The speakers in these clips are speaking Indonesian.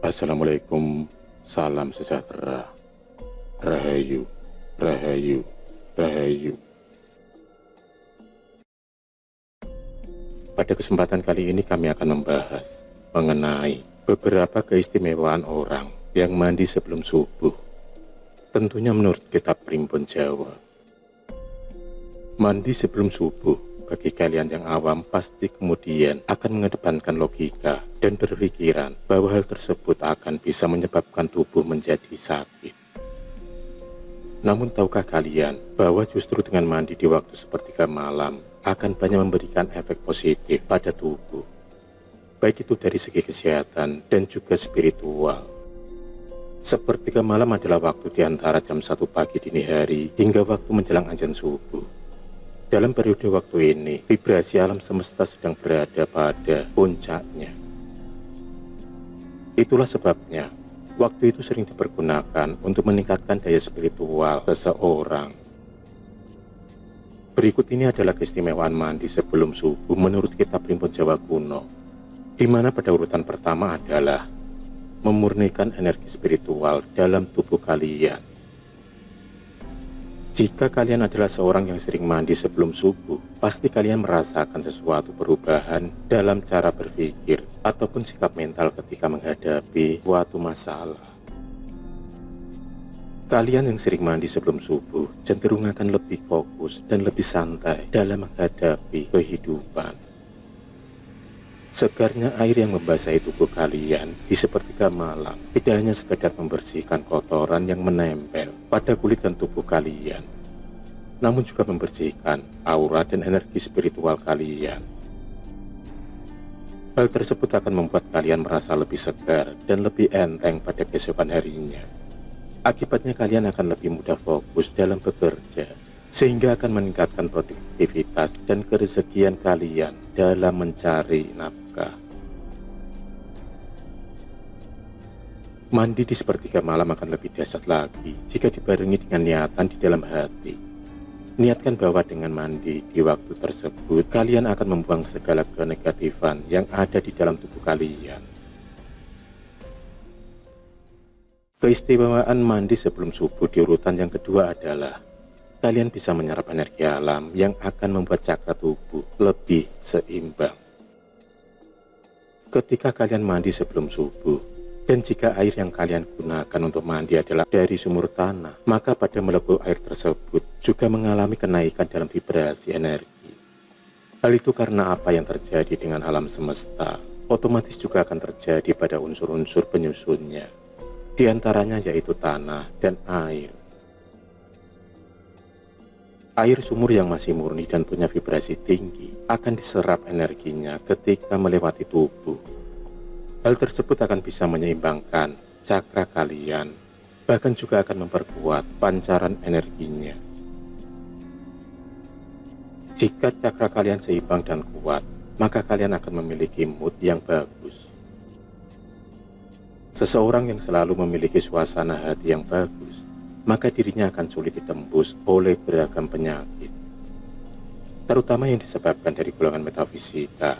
Assalamualaikum, salam sejahtera, rahayu, rahayu, rahayu. Pada kesempatan kali ini kami akan membahas mengenai beberapa keistimewaan orang yang mandi sebelum subuh. Tentunya menurut kitab Primbon Jawa. Mandi sebelum subuh bagi kalian yang awam pasti kemudian akan mengedepankan logika dan berpikiran bahwa hal tersebut akan bisa menyebabkan tubuh menjadi sakit. Namun tahukah kalian bahwa justru dengan mandi di waktu sepertiga malam akan banyak memberikan efek positif pada tubuh, baik itu dari segi kesehatan dan juga spiritual. Sepertiga malam adalah waktu di antara jam 1 pagi dini hari hingga waktu menjelang azan subuh. Dalam periode waktu ini, vibrasi alam semesta sedang berada pada puncaknya. Itulah sebabnya, waktu itu sering dipergunakan untuk meningkatkan daya spiritual seseorang. Berikut ini adalah keistimewaan mandi sebelum subuh menurut kitab Primbon Jawa kuno, di mana pada urutan pertama adalah memurnikan energi spiritual dalam tubuh kalian. Jika kalian adalah seorang yang sering mandi sebelum subuh, pasti kalian merasakan sesuatu perubahan dalam cara berpikir ataupun sikap mental ketika menghadapi suatu masalah. Kalian yang sering mandi sebelum subuh cenderung akan lebih fokus dan lebih santai dalam menghadapi kehidupan. Segarnya air yang membasahi tubuh kalian di sepertiga malam tidak hanya sekedar membersihkan kotoran yang menempel pada kulit dan tubuh kalian, namun juga membersihkan aura dan energi spiritual kalian. Hal tersebut akan membuat kalian merasa lebih segar dan lebih enteng pada keesokan harinya. Akibatnya kalian akan lebih mudah fokus dalam bekerja, sehingga akan meningkatkan produktivitas dan kerezekian kalian dalam mencari nafkah. Mandi di sepertiga malam akan lebih dahsyat lagi jika dibarengi dengan niatan di dalam hati. Niatkan bahwa dengan mandi di waktu tersebut, kalian akan membuang segala kenegatifan yang ada di dalam tubuh kalian. Keistimewaan mandi sebelum subuh di urutan yang kedua adalah kalian bisa menyerap energi alam yang akan membuat cakra tubuh lebih seimbang. Ketika kalian mandi sebelum subuh, dan jika air yang kalian gunakan untuk mandi adalah dari sumur tanah, maka pada melebur air tersebut juga mengalami kenaikan dalam vibrasi energi. Hal itu karena apa yang terjadi dengan alam semesta, otomatis juga akan terjadi pada unsur-unsur penyusunnya, di antaranya yaitu tanah dan air. Air sumur yang masih murni dan punya vibrasi tinggi akan diserap energinya ketika melewati tubuh. Hal tersebut akan bisa menyeimbangkan cakra kalian, bahkan juga akan memperkuat pancaran energinya. Jika cakra kalian seimbang dan kuat, maka kalian akan memiliki mood yang bagus. Seseorang yang selalu memiliki suasana hati yang bagus, maka dirinya akan sulit ditembus oleh beragam penyakit, terutama yang disebabkan dari golongan metafisika,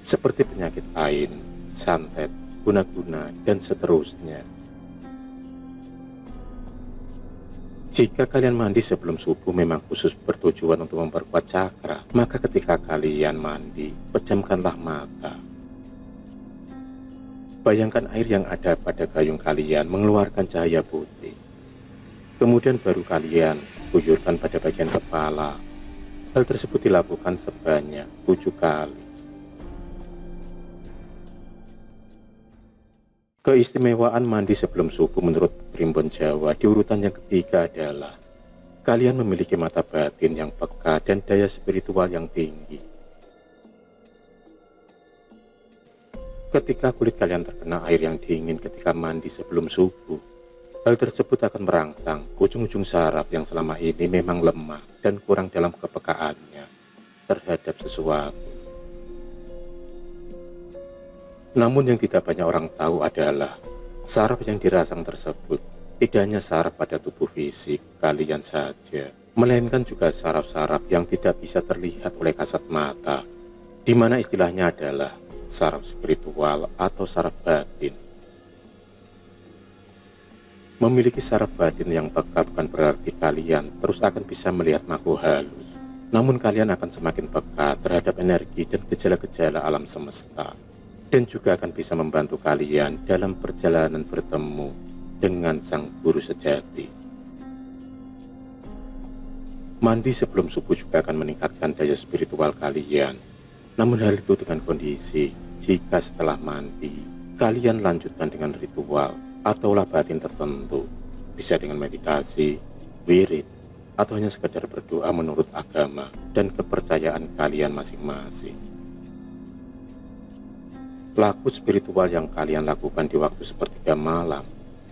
seperti penyakit ain, santet, guna-guna, dan seterusnya. Jika kalian mandi sebelum subuh memang khusus bertujuan untuk memperkuat cakra, maka ketika kalian mandi, pejamkanlah mata. Bayangkan air yang ada pada gayung kalian mengeluarkan cahaya putih. Kemudian baru kalian guyurkan pada bagian kepala. Hal tersebut dilakukan sebanyak 7 kali. Keistimewaan mandi sebelum subuh menurut Primbon Jawa di urutan yang ketiga adalah kalian memiliki mata batin yang peka dan daya spiritual yang tinggi. Ketika kulit kalian terkena air yang dingin ketika mandi sebelum subuh, hal tersebut akan merangsang ujung-ujung saraf yang selama ini memang lemah dan kurang dalam kepekaannya terhadap sesuatu. Namun yang tidak banyak orang tahu adalah saraf yang dirangsang tersebut tidak hanya saraf pada tubuh fisik kalian saja, melainkan juga saraf-saraf yang tidak bisa terlihat oleh kasat mata, di mana istilahnya adalah saraf spiritual atau saraf batin. Memiliki saraf batin yang peka bukan berarti kalian terus akan bisa melihat makhluk halus. Namun kalian akan semakin peka terhadap energi dan gejala-gejala alam semesta. Dan juga akan bisa membantu kalian dalam perjalanan bertemu dengan sang guru sejati. Mandi sebelum subuh juga akan meningkatkan daya spiritual kalian. Namun hal itu dengan kondisi jika setelah mandi, kalian lanjutkan dengan ritual atau olah batin tertentu, bisa dengan meditasi, wirid, atau hanya sekedar berdoa menurut agama dan kepercayaan kalian masing-masing. Laku spiritual yang kalian lakukan di waktu sepertiga malam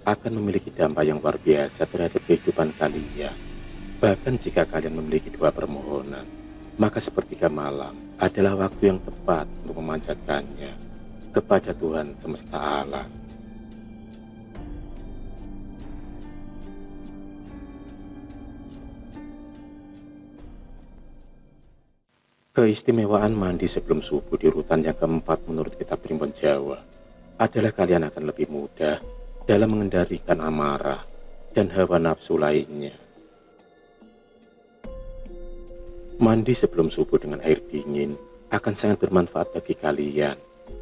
akan memiliki dampak yang luar biasa terhadap kehidupan kalian. Bahkan jika kalian memiliki dua permohonan, maka sepertiga malam adalah waktu yang tepat untuk memanjatkannya kepada Tuhan semesta alam. Keistimewaan mandi sebelum subuh di urutan yang keempat menurut kitab Primbon Jawa adalah kalian akan lebih mudah dalam mengendalikan amarah dan hawa nafsu lainnya. Mandi sebelum subuh dengan air dingin akan sangat bermanfaat bagi kalian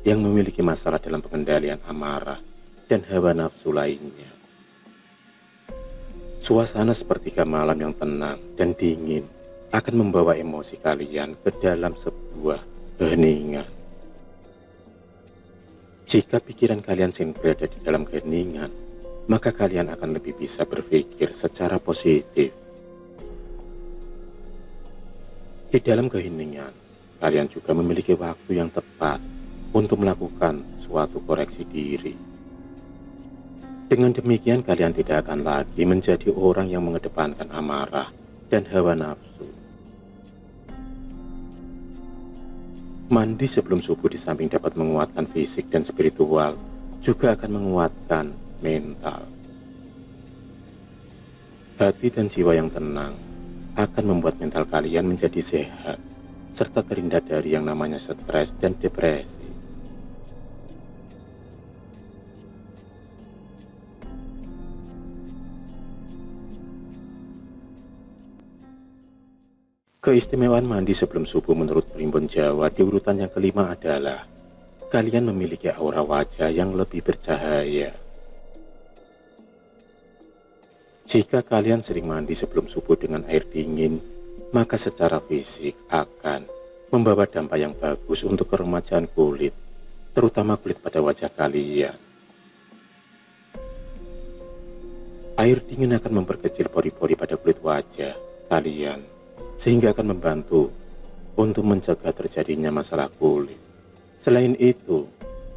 yang memiliki masalah dalam pengendalian amarah dan hawa nafsu lainnya. Suasana sepertiga malam yang tenang dan dingin akan membawa emosi kalian ke dalam sebuah keheningan. Jika pikiran kalian sering berada di dalam keheningan, maka kalian akan lebih bisa berpikir secara positif. Di dalam keheningan, kalian juga memiliki waktu yang tepat untuk melakukan suatu koreksi diri. Dengan demikian, kalian tidak akan lagi menjadi orang yang mengedepankan amarah dan hawa nafsu. Mandi sebelum subuh di samping dapat menguatkan fisik dan spiritual, juga akan menguatkan mental. Hati dan jiwa yang tenang akan membuat mental kalian menjadi sehat, serta terhindar dari yang namanya stres dan depresi. Keistimewaan mandi sebelum subuh menurut Primbon Jawa di urutan yang kelima adalah kalian memiliki aura wajah yang lebih bercahaya. Jika kalian sering mandi sebelum subuh dengan air dingin, maka secara fisik akan membawa dampak yang bagus untuk keremajaan kulit, terutama kulit pada wajah kalian. Air dingin akan memperkecil pori-pori pada kulit wajah kalian, sehingga akan membantu untuk mencegah terjadinya masalah kulit. Selain itu,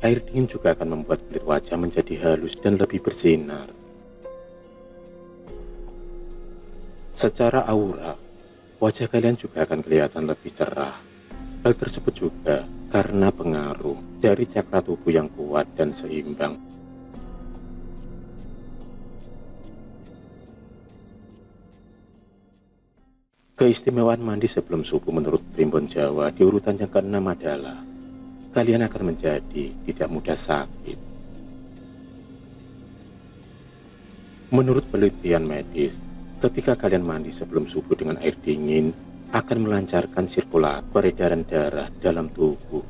air dingin juga akan membuat kulit wajah menjadi halus dan lebih bersinar. Secara aura, wajah kalian juga akan kelihatan lebih cerah. Hal tersebut juga karena pengaruh dari cakra tubuh yang kuat dan seimbang. Keistimewaan mandi sebelum subuh menurut Primbon Jawa di urutan yang keenam adalah kalian akan menjadi tidak mudah sakit. Menurut penelitian medis, ketika kalian mandi sebelum subuh dengan air dingin akan melancarkan sirkulasi peredaran darah dalam tubuh,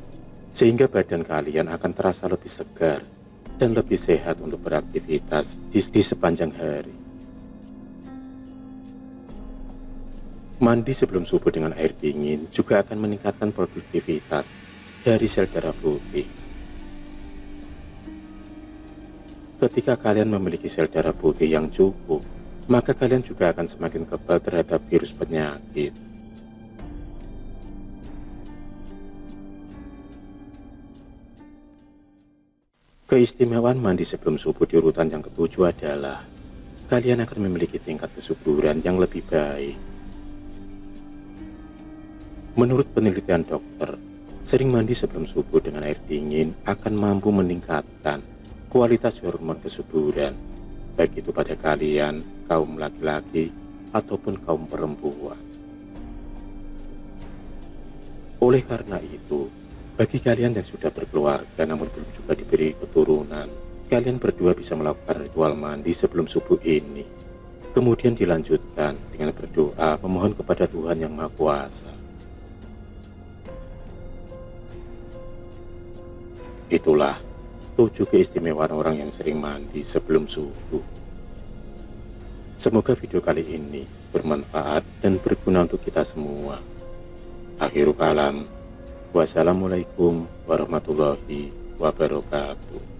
sehingga badan kalian akan terasa lebih segar dan lebih sehat untuk beraktivitas di sepanjang hari. Mandi sebelum subuh dengan air dingin juga akan meningkatkan produktivitas dari sel darah putih. Ketika kalian memiliki sel darah putih yang cukup, maka kalian juga akan semakin kebal terhadap virus penyakit. Keistimewaan mandi sebelum subuh di urutan yang ketujuh adalah kalian akan memiliki tingkat kesuburan yang lebih baik. Menurut penelitian dokter, sering mandi sebelum subuh dengan air dingin akan mampu meningkatkan kualitas hormon kesuburan, baik itu pada kalian, kaum laki-laki, ataupun kaum perempuan. Oleh karena itu, bagi kalian yang sudah berkeluarga namun belum juga diberi keturunan, kalian berdua bisa melakukan ritual mandi sebelum subuh ini. Kemudian dilanjutkan dengan berdoa memohon kepada Tuhan Yang Maha Kuasa. Itulah 7 keistimewaan orang yang sering mandi sebelum subuh. Semoga video kali ini bermanfaat dan berguna untuk kita semua. Akhirul kalam. Wassalamualaikum warahmatullahi wabarakatuh.